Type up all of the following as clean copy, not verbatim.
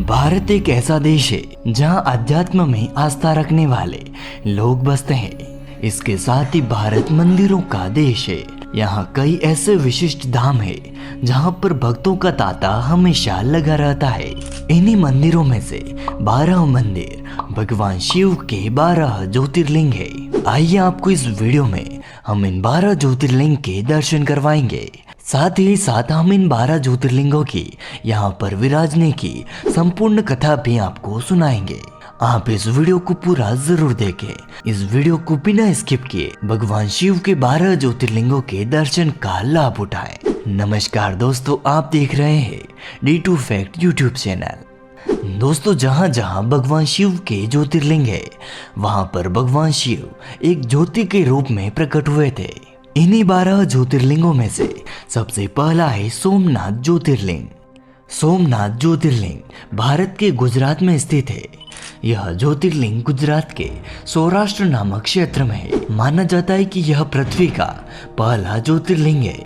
भारत एक ऐसा देश है जहां अध्यात्म में आस्था रखने वाले लोग बसते हैं। इसके साथ ही भारत मंदिरों का देश है। यहाँ कई ऐसे विशिष्ट धाम है जहाँ पर भक्तों का तांता हमेशा लगा रहता है। इन्हीं मंदिरों में से 12 मंदिर भगवान शिव के 12 ज्योतिर्लिंग है। आइए आपको इस वीडियो में हम इन 12 ज्योतिर्लिंग के दर्शन करवाएंगे। साथ ही साथ हम इन 12 ज्योतिर्लिंगों की यहाँ पर विराजने की संपूर्ण कथा भी आपको सुनाएंगे। आप इस वीडियो को पूरा जरूर देखें। इस वीडियो को बिना स्किप किए भगवान शिव के 12 ज्योतिर्लिंगों के दर्शन का लाभ उठाएं। नमस्कार दोस्तों, आप देख रहे हैं D2 फैक्ट यूट्यूब चैनल। दोस्तों, जहाँ जहाँ भगवान शिव के ज्योतिर्लिंग है वहाँ पर भगवान शिव एक ज्योति के रूप में प्रकट हुए थे। इन्हीं 12 ज्योतिर्लिंगों में से सबसे पहला है सोमनाथ ज्योतिर्लिंग। सोमनाथ ज्योतिर्लिंग भारत के गुजरात में स्थित है। यह ज्योतिर्लिंग गुजरात के सौराष्ट्र नामक क्षेत्र में है। माना जाता है कि यह पृथ्वी का पहला ज्योतिर्लिंग है।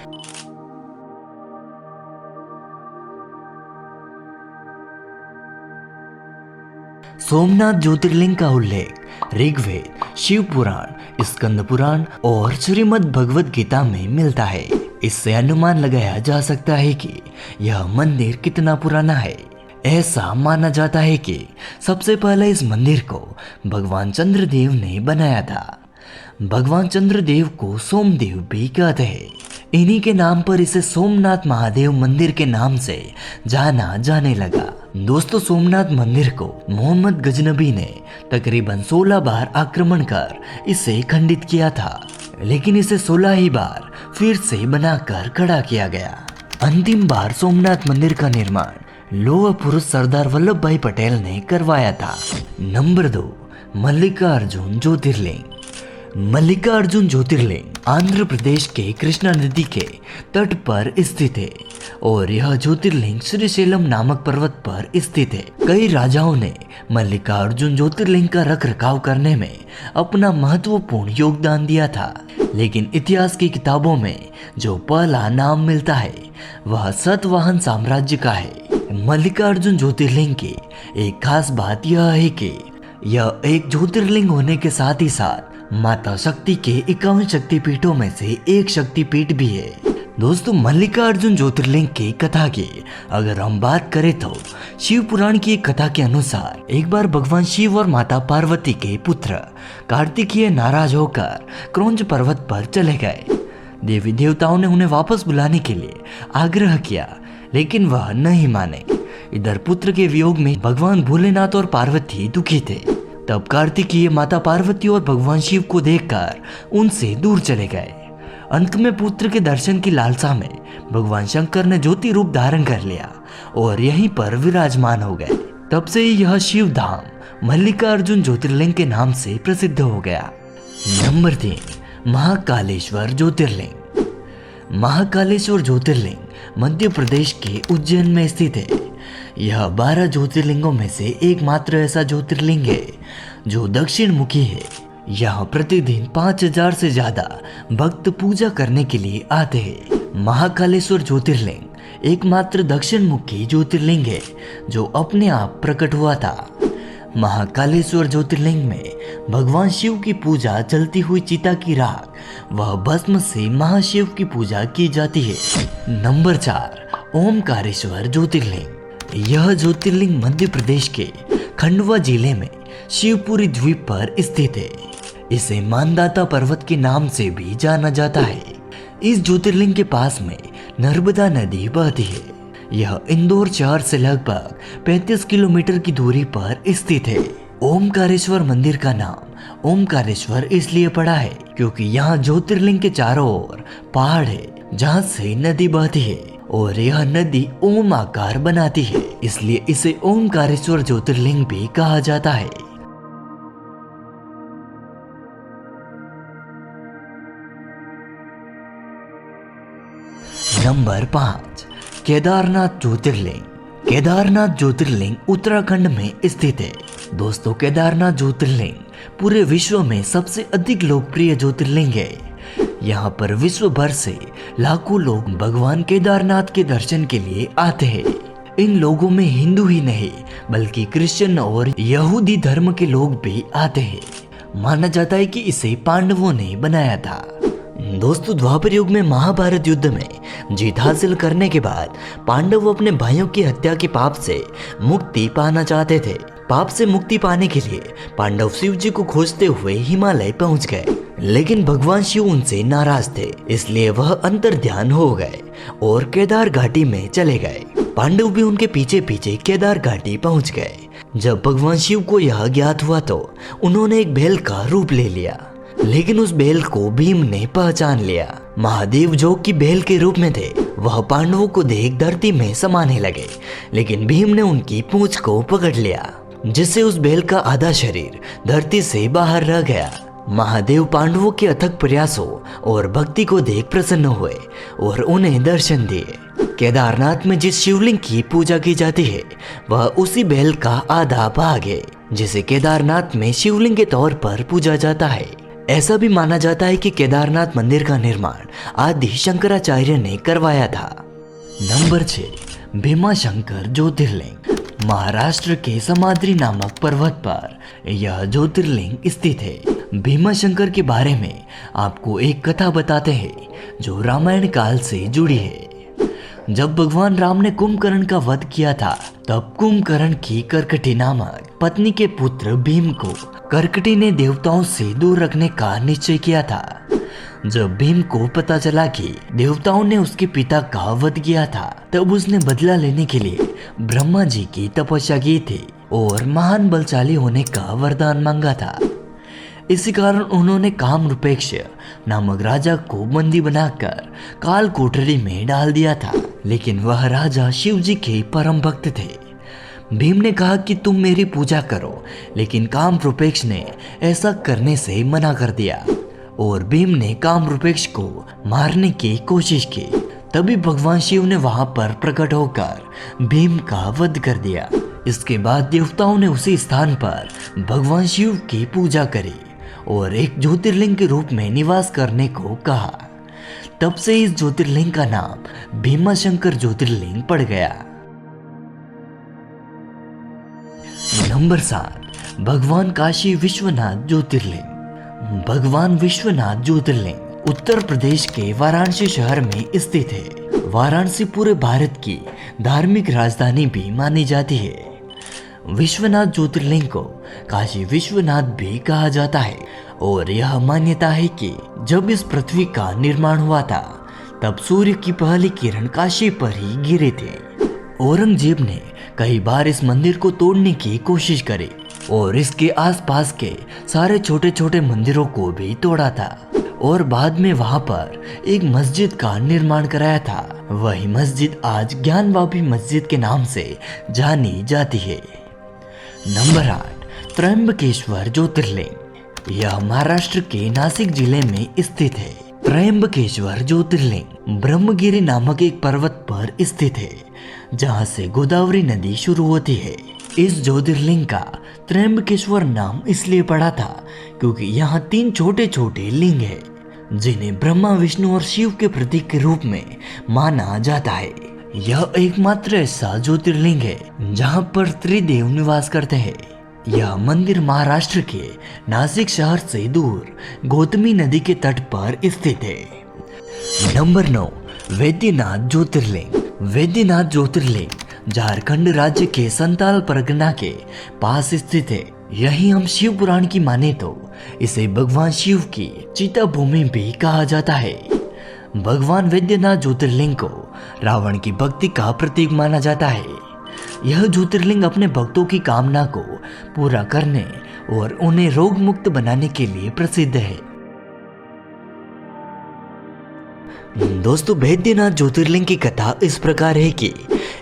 सोमनाथ ज्योतिर्लिंग का उल्लेख ऋग्वेद, शिव पुराण, स्कंद पुराण और श्रीमद् भगवद गीता में मिलता है। इससे अनुमान लगाया जा सकता है कि यह मंदिर कितना पुराना है। ऐसा माना जाता है कि सबसे पहले इस मंदिर को भगवान चंद्रदेव ने बनाया था। भगवान चंद्रदेव को सोमदेव भी कहते हैं। इन्हीं के नाम पर इसे सोमनाथ महादेव मंदिर के नाम से जाना जाने लगा। दोस्तों, सोमनाथ मंदिर को मोहम्मद गजनबी ने तकरीबन 16 बार आक्रमण कर इसे खंडित किया था, लेकिन इसे 16 ही बार फिर से बनाकर खड़ा किया गया। अंतिम बार सोमनाथ मंदिर का निर्माण लौह पुरुष सरदार वल्लभ भाई पटेल ने करवाया था। नंबर 2, मल्लिकार्जुन ज्योतिर्लिंग। मल्लिकार्जुन ज्योतिर्लिंग आंध्र प्रदेश के कृष्णा नदी के तट पर स्थित है और यह ज्योतिर्लिंग श्रीशैलम नामक पर्वत पर स्थित है। कई राजाओं ने मल्लिकार्जुन ज्योतिर्लिंग का रख रखाव करने में अपना महत्वपूर्ण योगदान दिया था, लेकिन इतिहास की किताबों में जो पहला नाम मिलता है वह सातवाहन साम्राज्य का है। मल्लिकार्जुन ज्योतिर्लिंग की एक खास बात यह है कि यह एक ज्योतिर्लिंग होने के साथ ही साथ माता शक्ति के 51 शक्तिपीठों में से एक शक्तिपीठ भी है। दोस्तों, मल्लिकार्जुन ज्योतिर्लिंग की कथा की अगर हम बात करें तो शिव पुराण की एक कथा के अनुसार एक बार भगवान शिव और माता पार्वती के पुत्र कार्तिकेय नाराज होकर क्रौंच पर्वत पर चले गए। देवी देवताओं ने उन्हें वापस बुलाने के लिए आग्रह किया, लेकिन वह नहीं माने। इधर पुत्र के वियोग में भगवान भोलेनाथ और पार्वती दुखी थे। तब कार्तिकेय माता पार्वती और भगवान शिव को देखकर उनसे दूर चले गए। अंत में पुत्र के दर्शन की लालसा में भगवान शंकर ने ज्योति रूप धारण कर लिया और यहीं पर विराजमान हो गए। तब से यह शिव धाम मल्लिकार्जुन ज्योतिर्लिंग के नाम से प्रसिद्ध हो गया। नंबर 3, महाकालेश्वर ज्योतिर्लिंग। महाकालेश्वर ज्योतिर्लिंग मध्य प्रदेश के उज्जैन में स्थित है। यह 12 ज्योतिर्लिंगों में से एकमात्र ऐसा ज्योतिर्लिंग है जो दक्षिण मुखी है। यहाँ प्रतिदिन 5000 से ज्यादा भक्त पूजा करने के लिए आते हैं। महाकालेश्वर ज्योतिर्लिंग एकमात्र दक्षिण मुखी ज्योतिर्लिंग है जो अपने आप प्रकट हुआ था। महाकालेश्वर ज्योतिर्लिंग में भगवान शिव की पूजा जलती हुई चिता की राख व भस्म से महाशिव की पूजा की जाती है। नंबर 4, ओमकारेश्वर ज्योतिर्लिंग। यह ज्योतिर्लिंग मध्य प्रदेश के खंडवा जिले में शिवपुरी द्वीप पर स्थित है। इसे मानदाता पर्वत के नाम से भी जाना जाता है। इस ज्योतिर्लिंग के पास में नर्मदा नदी बहती है। यह इंदौर शहर से लगभग 35 किलोमीटर की दूरी पर स्थित है। ओमकारेश्वर मंदिर का नाम ओमकारेश्वर इसलिए पड़ा है क्योंकि यहाँ ज्योतिर्लिंग के चारों ओर पहाड़ है जहाँ से नदी बहती है और यह नदी ओम आकार बनाती है, इसलिए इसे ओमकारेश्वर ज्योतिर्लिंग भी कहा जाता है। नंबर 5, केदारनाथ ज्योतिर्लिंग। केदारनाथ ज्योतिर्लिंग उत्तराखंड में स्थित है। दोस्तों, केदारनाथ ज्योतिर्लिंग पूरे विश्व में सबसे अधिक लोकप्रिय ज्योतिर्लिंग है। यहाँ पर विश्व भर से लाखों लोग भगवान केदारनाथ के दर्शन के लिए आते हैं। इन लोगों में हिंदू ही नहीं बल्कि क्रिश्चियन और यहूदी धर्म के लोग भी आते हैं। माना जाता है कि इसे पांडवों ने बनाया था। दोस्तों, द्वापर युग में महाभारत युद्ध में जीत हासिल करने के बाद पांडव अपने भाइयों की हत्या के पाप से मुक्ति पाना चाहते थे। पाप से मुक्ति पाने के लिए पांडव शिव जी को खोजते हुए हिमालय पहुंच गए, लेकिन भगवान शिव उनसे नाराज थे, इसलिए वह अंतर्ध्यान हो गए और केदार घाटी में चले गए। पांडव भी उनके पीछे पीछे केदार घाटी पहुंच गए। जब भगवान शिव को यह ज्ञात हुआ तो उन्होंने एक बैल का रूप ले लिया, लेकिन उस बैल को भीम ने पहचान लिया। महादेव जो कि बैल के रूप में थे, वह पांडवों को देख धरती में समाने लगे, लेकिन भीम ने उनकी पूंछ को पकड़ लिया, जिससे उस बैल का आधा शरीर धरती से बाहर रह गया। महादेव पांडवों के अथक प्रयासों और भक्ति को देख प्रसन्न हुए और उन्हें दर्शन दिए। केदारनाथ में जिस शिवलिंग की पूजा की जाती है वह उसी बैल का आधा भाग है, जिसे केदारनाथ में शिवलिंग के तौर पर पूजा जाता है। ऐसा भी माना जाता है कि केदारनाथ मंदिर का निर्माण आदि शंकराचार्य ने करवाया था। नंबर 6, भीमाशंकर ज्योतिर्लिंग। महाराष्ट्र के समाद्री नामक पर्वत पर यह ज्योतिर्लिंग स्थित है। भीमाशंकर के बारे में आपको एक कथा बताते हैं जो रामायण काल से जुड़ी है। जब भगवान राम ने कुंभकर्ण का वध किया था, तब कुंभकर्ण की कर्कटी नामक पत्नी के पुत्र भीम को कर्कटी ने देवताओं से दूर रखने का निश्चय किया था। जब भीम को पता चला कि देवताओं ने उसके पिता का वध किया था, तब उसने बदला लेने के लिए ब्रह्मा जी की तपस्या की थी और महान बलशाली होने का वरदान मांगा था। इसी कारण उन्होंने कामरूपेक्ष नामक राजा को बंदी बनाकर काल कोठरी में डाल दिया था, लेकिन वह राजा शिव जी के परम भक्त थे। भीम ने कहा कि तुम मेरी पूजा करो, लेकिन कामरूपेक्ष ने ऐसा करने से मना कर दिया और भीम ने कामरूपेक्ष को मारने की कोशिश की। तभी भगवान शिव ने वहां पर प्रकट होकर भीम का वध कर दिया। इसके बाद देवताओं ने उसी स्थान पर भगवान शिव की पूजा करी और एक ज्योतिर्लिंग के रूप में निवास करने को कहा। तब से इस ज्योतिर्लिंग का नाम भीमाशंकर ज्योतिर्लिंग पड़ गया। नंबर 7, भगवान काशी विश्वनाथ ज्योतिर्लिंग। भगवान विश्वनाथ ज्योतिर्लिंग उत्तर प्रदेश के वाराणसी शहर में स्थित है। वाराणसी पूरे भारत की धार्मिक राजधानी भी मानी जाती है। विश्वनाथ ज्योतिर्लिंग को काशी विश्वनाथ भी कहा जाता है और यह मान्यता है कि जब इस पृथ्वी का निर्माण हुआ था, तब सूर्य की पहली किरण काशी पर ही गिरे थे। औरंगजेब ने कई बार इस मंदिर को तोड़ने की कोशिश करी और इसके आसपास के सारे छोटे छोटे मंदिरों को भी तोड़ा था और बाद में वहां पर एक मस्जिद का निर्माण कराया था। वही मस्जिद आज ज्ञानवापी मस्जिद के नाम से जानी जाती है। नंबर 8, त्र्यंबकेश्वर ज्योतिर्लिंग। यह महाराष्ट्र के नासिक जिले में स्थित है। त्र्यंबकेश्वर ज्योतिर्लिंग ब्रह्मगिरी नामक एक पर्वत पर स्थित है, जहां से गोदावरी नदी शुरू होती है। इस ज्योतिर्लिंग का त्र्यंबकेश्वर नाम इसलिए पड़ा था क्योंकि यहाँ 3 छोटे छोटे लिंग हैं, जिन्हें ब्रह्मा, विष्णु और शिव के प्रतीक के रूप में माना जाता है। यह एकमात्र ऐसा ज्योतिर्लिंग है जहाँ पर त्रिदेव निवास करते हैं। यह मंदिर महाराष्ट्र के नासिक शहर से दूर गौतमी नदी के तट पर स्थित है। नंबर 9, वैद्यनाथ ज्योतिर्लिंग। वैद्यनाथ ज्योतिर्लिंग झारखंड राज्य के संताल परगना के पास स्थित है। यही हम शिव पुराण की माने तो इसे भगवान शिव की चिता भूमि भी कहा जाता है। भगवान वैद्यनाथ ज्योतिर्लिंग को रावण की भक्ति का प्रतीक माना जाता है। यह ज्योतिर्लिंग अपने भक्तों की कामना को पूरा करने और उन्हें रोग मुक्त बनाने के लिए प्रसिद्ध है। दोस्तों, वैद्यनाथ ज्योतिर्लिंग की कथा इस प्रकार है कि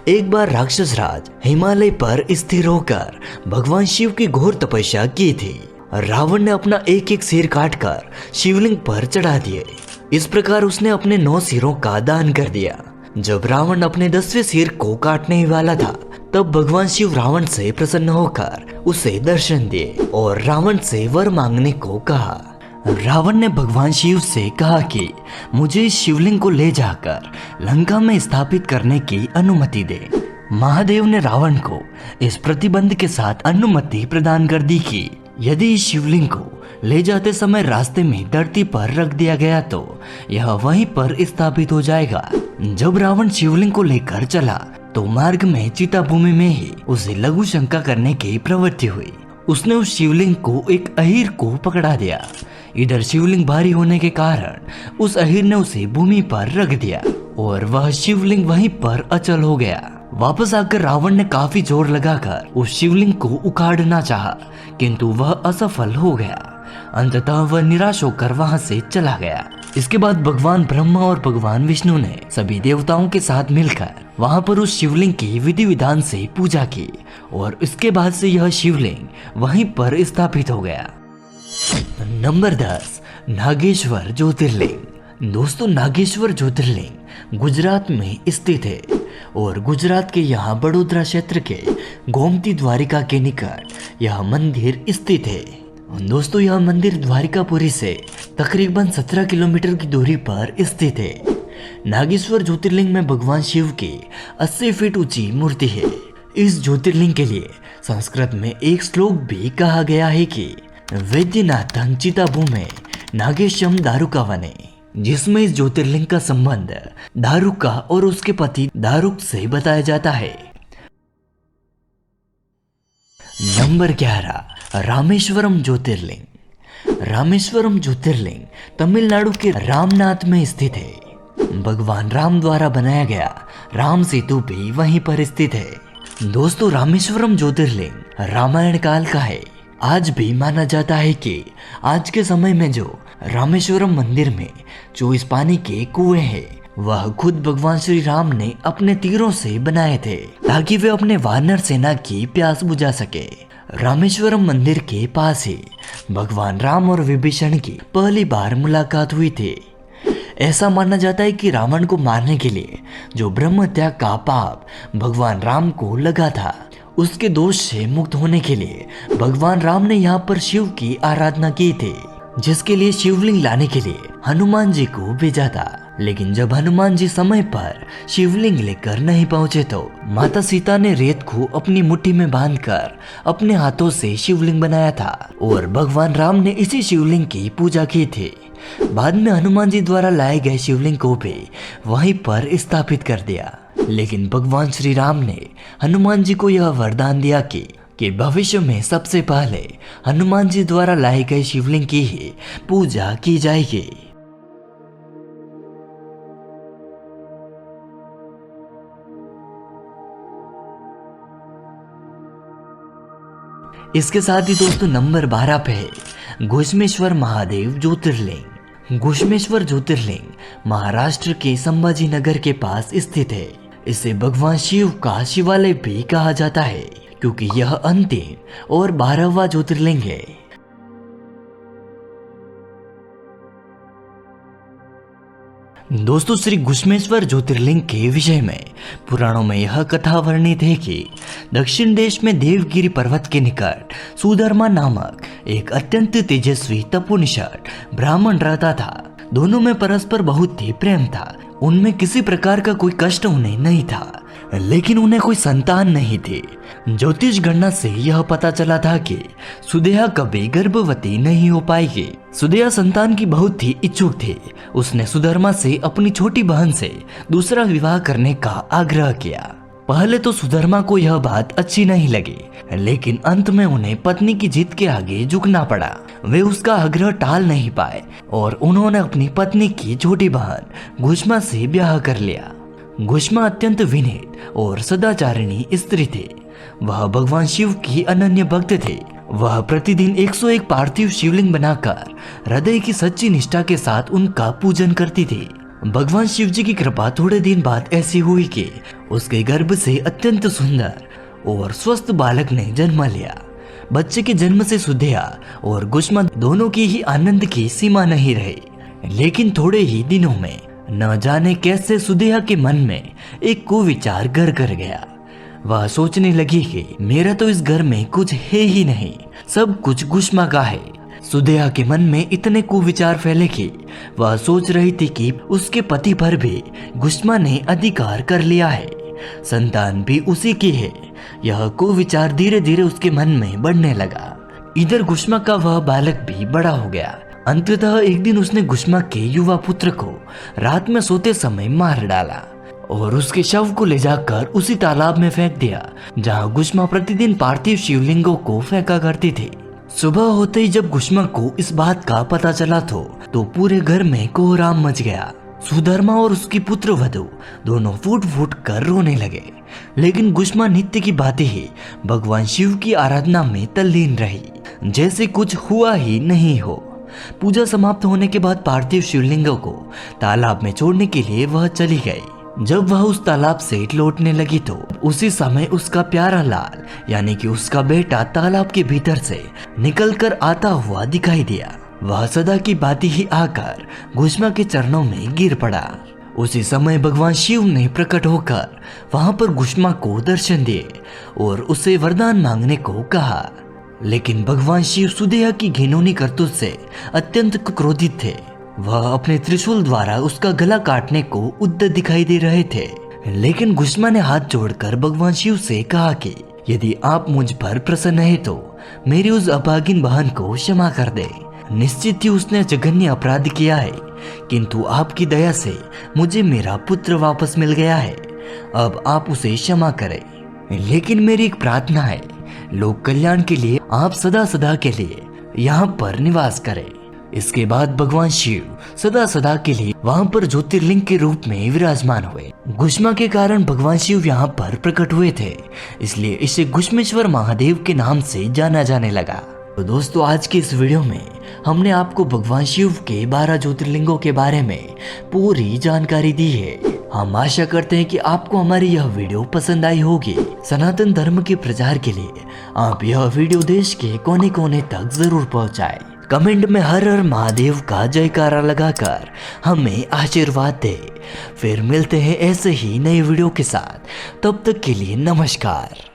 एक बार राक्षस राज हिमालय पर स्थिर होकर भगवान शिव की घोर तपस्या की थी। रावण ने अपना एक एक सिर काटकर शिवलिंग पर चढ़ा दिए। इस प्रकार उसने अपने 9 सिरों का दान कर दिया। जब रावण अपने 10वें सिर को काटने ही वाला था, तब भगवान शिव रावण से प्रसन्न होकर उसे दर्शन दिए और रावण से वर मांगने को कहा। रावण ने भगवान शिव से कहा कि मुझे इस शिवलिंग को ले जाकर लंका में स्थापित करने की अनुमति दे। महादेव ने रावण को इस प्रतिबंध के साथ अनुमति प्रदान कर दी कि यदि इस शिवलिंग को ले जाते समय रास्ते में धरती पर रख दिया गया तो यह वहीं पर स्थापित हो जाएगा। जब रावण शिवलिंग को लेकर चला तो मार्ग में चिता भूमि में ही उसे लघु शंका करने की प्रवृत्ति हुई। उसने उस शिवलिंग को एक अहीर को पकड़ा दिया। इधर शिवलिंग भारी होने के कारण उस अहीर ने उसे भूमि पर रख दिया और वह शिवलिंग वहीं पर अचल हो गया। वापस आकर रावण ने काफी जोर लगाकर उस शिवलिंग को उखाड़ना चाहा, किंतु वह असफल हो गया। अंततः वह निराश होकर वहां से चला गया। इसके बाद भगवान ब्रह्मा और भगवान विष्णु ने सभी देवताओं के साथ मिलकर वहां पर उस शिवलिंग की विधि विधान से पूजा की और इसके बाद से यह शिवलिंग वहीं पर स्थापित हो गया। नंबर 10, नागेश्वर ज्योतिर्लिंग। दोस्तों, नागेश्वर ज्योतिर्लिंग गुजरात में स्थित है और गुजरात के यहाँ बड़ोदरा क्षेत्र के गोमती द्वारिका के निकट यह मंदिर स्थित है। दोस्तों, यह मंदिर द्वारिकापुरी से तकरीबन 17 किलोमीटर की दूरी पर स्थित है। नागेश्वर ज्योतिर्लिंग में भगवान शिव की 80 फीट ऊंची मूर्ति है। इस ज्योतिर्लिंग के लिए संस्कृत में एक श्लोक भी कहा गया है कि वैद्यनाथं चिताभूमे नागेशम दारुका वने, जिसमें इस ज्योतिर्लिंग का संबंध दारुका और उसके पति दारुक से बताया जाता है। नंबर 11, रामेश्वरम ज्योतिर्लिंग। रामेश्वरम ज्योतिर्लिंग तमिलनाडु के रामनाथ में स्थित है। भगवान राम द्वारा बनाया गया राम सेतु भी वहीं पर स्थित है। दोस्तों, रामेश्वरम ज्योतिर्लिंग रामायण काल का है। आज भी माना जाता है कि आज के समय में जो रामेश्वरम मंदिर में 24 पानी के कुएं हैं, वह खुद भगवान श्री राम ने अपने तीरों से बनाए थे ताकि वे अपने वानर सेना की प्यास बुझा सके। रामेश्वरम मंदिर के पास ही भगवान राम और विभीषण की पहली बार मुलाकात हुई थी। ऐसा माना जाता है कि रावण को मारने के लिए जो ब्रह्म हत्या का पाप भगवान राम को लगा था, उसके दोष से मुक्त होने के लिए भगवान राम ने यहाँ पर शिव की आराधना की थी, जिसके लिए शिवलिंग लाने के लिए हनुमान जी को भेजा था। लेकिन जब हनुमान जी समय पर शिवलिंग लेकर नहीं पहुंचे तो माता सीता ने रेत को अपनी मुट्ठी में बांधकर अपने हाथों से शिवलिंग बनाया था और भगवान राम ने इसी शिवलिंग की पूजा की थी। बाद में हनुमान जी द्वारा लाए गए शिवलिंग को भी वहीं पर स्थापित कर दिया। लेकिन भगवान श्री राम ने हनुमान जी को यह वरदान दिया कि भविष्य में सबसे पहले हनुमान जी द्वारा लाए गए शिवलिंग की ही पूजा की जाएगी। इसके साथ ही दोस्तों नंबर 12 पे है घुश्मेश्वर महादेव ज्योतिर्लिंग। घुश्मेश्वर ज्योतिर्लिंग महाराष्ट्र के संभाजी नगर के पास स्थित है। इसे भगवान शिव का शिवालय भी कहा जाता है क्योंकि यह अंतिम और 12वां ज्योतिर्लिंग है। दोस्तों, श्री घुश्मेश्वर ज्योतिर्लिंग के विषय में पुराणों में यह कथा वर्णित है कि दक्षिण देश में देवगिरी पर्वत के निकट सुधर्मा नामक एक अत्यंत तेजस्वी तपोनिष्ठ ब्राह्मण रहता था। दोनों में परस्पर बहुत ही प्रेम था। उनमें किसी प्रकार का कोई कष्ट उन्हें नहीं था, लेकिन उन्हें कोई संतान नहीं थी। ज्योतिष गणना से यह पता चला था कि सुदेहा कभी गर्भवती नहीं हो पाएगी। सुदेहा संतान की बहुत ही इच्छुक थी। उसने सुधर्मा से अपनी छोटी बहन से दूसरा विवाह करने का आग्रह किया। पहले तो सुधर्मा को यह बात अच्छी नहीं लगी, लेकिन अंत में उन्हें पत्नी की जिद के आगे झुकना पड़ा। वे उसका आग्रह टाल नहीं पाए और उन्होंने अपनी पत्नी की छोटी बहन घुश्मा से ब्याह कर लिया। घुश्मा अत्यंत विनीत और सदाचारिणी स्त्री थी। वह भगवान शिव की अनन्य भक्त थे। वह प्रतिदिन 101 पार्थिव शिवलिंग बनाकर हृदय की सच्ची निष्ठा के साथ उनका पूजन करती थी। भगवान शिव जी की कृपा थोड़े दिन बाद ऐसी हुई कि उसके गर्भ से अत्यंत सुंदर और स्वस्थ बालक ने जन्म लिया। बच्चे के जन्म से सुदेहा और घुश्मा दोनों की ही आनंद की सीमा नहीं रही। लेकिन थोड़े ही दिनों में न जाने कैसे सुदेहा के मन में एक कुविचार घर कर गया। वह सोचने लगी कि मेरा तो इस घर में कुछ है ही नहीं, सब कुछ घुश्मा का है। सुदेहा के मन में इतने कुविचार फैले कि वह सोच रही थी कि उसके पति पर भी घुश्मा ने अधिकार कर लिया है। संतान भी उसी की है। यह कुविचार धीरे धीरे उसके मन में बढ़ने लगा। इधर गुष्मा का वह बालक भी बड़ा हो गया। अंततः एक दिन उसने गुष्मा के युवा पुत्र को रात में सोते समय मार डाला और उसके शव को ले जाकर उसी तालाब में फेंक दिया जहां गुष्मा प्रतिदिन पार्थिव शिवलिंगों को फेंका करती थी। सुबह होते ही जब गुष्मा को इस बात का पता चला तो पूरे घर में कोहराम मच गया। सुधर्मा और उसकी पुत्र वधु दोनों फूट फूट कर रोने लगे, लेकिन गुष्मा नित्य की भांति ही भगवान शिव की आराधना में तल्लीन रही, जैसे कुछ हुआ ही नहीं हो। पूजा समाप्त होने के बाद पार्थिव शिवलिंगों को तालाब में छोड़ने के लिए वह चली गई। जब वह उस तालाब से लौटने लगी तो उसी समय उसका प्यारा लाल यानी कि उसका बेटा तालाब के भीतर से निकलकर आता हुआ दिखाई दिया। वह सदा की भांति ही आकर गुष्मा के चरणों में गिर पड़ा। उसी समय भगवान शिव ने प्रकट होकर वहां पर गुष्मा को दर्शन दिए और उसे वरदान मांगने को कहा, लेकिन भगवान शिव सुदेहा की घिनौनी करतूत से अत्यंत क्रोधित थे। वह अपने त्रिशूल द्वारा उसका गला काटने को उद्यत दिखाई दे रहे थे, लेकिन गुष्मा ने हाथ जोड़कर भगवान शिव से कहा कि यदि आप मुझ पर प्रसन्न है तो मेरी उस अभागिन बहन को क्षमा कर दे। निश्चित ही उसने जघन्य अपराध किया है, किंतु आपकी दया से मुझे मेरा पुत्र वापस मिल गया है। अब आप उसे क्षमा करें। लेकिन मेरी एक प्रार्थना है, लोक कल्याण के लिए आप सदा सदा के लिए यहाँ पर निवास करें। इसके बाद भगवान शिव सदा सदा के लिए वहाँ पर ज्योतिर्लिंग के रूप में विराजमान हुए। गुष्मा के कारण भगवान शिव यहाँ पर प्रकट हुए थे, इसलिए इसे गुष्मेश्वर महादेव के नाम से जाना जाने लगा। तो दोस्तों, आज की इस वीडियो में हमने आपको भगवान शिव के 12 ज्योतिर्लिंगों के बारे में पूरी जानकारी दी है। हम आशा करते हैं कि आपको हमारी यह वीडियो पसंद आई होगी। सनातन धर्म के प्रचार के लिए आप यह वीडियो देश के कोने कोने तक जरूर पहुंचाएं। कमेंट में हर हर महादेव का जयकारा लगाकर हमें आशीर्वाद दे। फिर मिलते हैं ऐसे ही नए वीडियो के साथ, तब तक के लिए नमस्कार।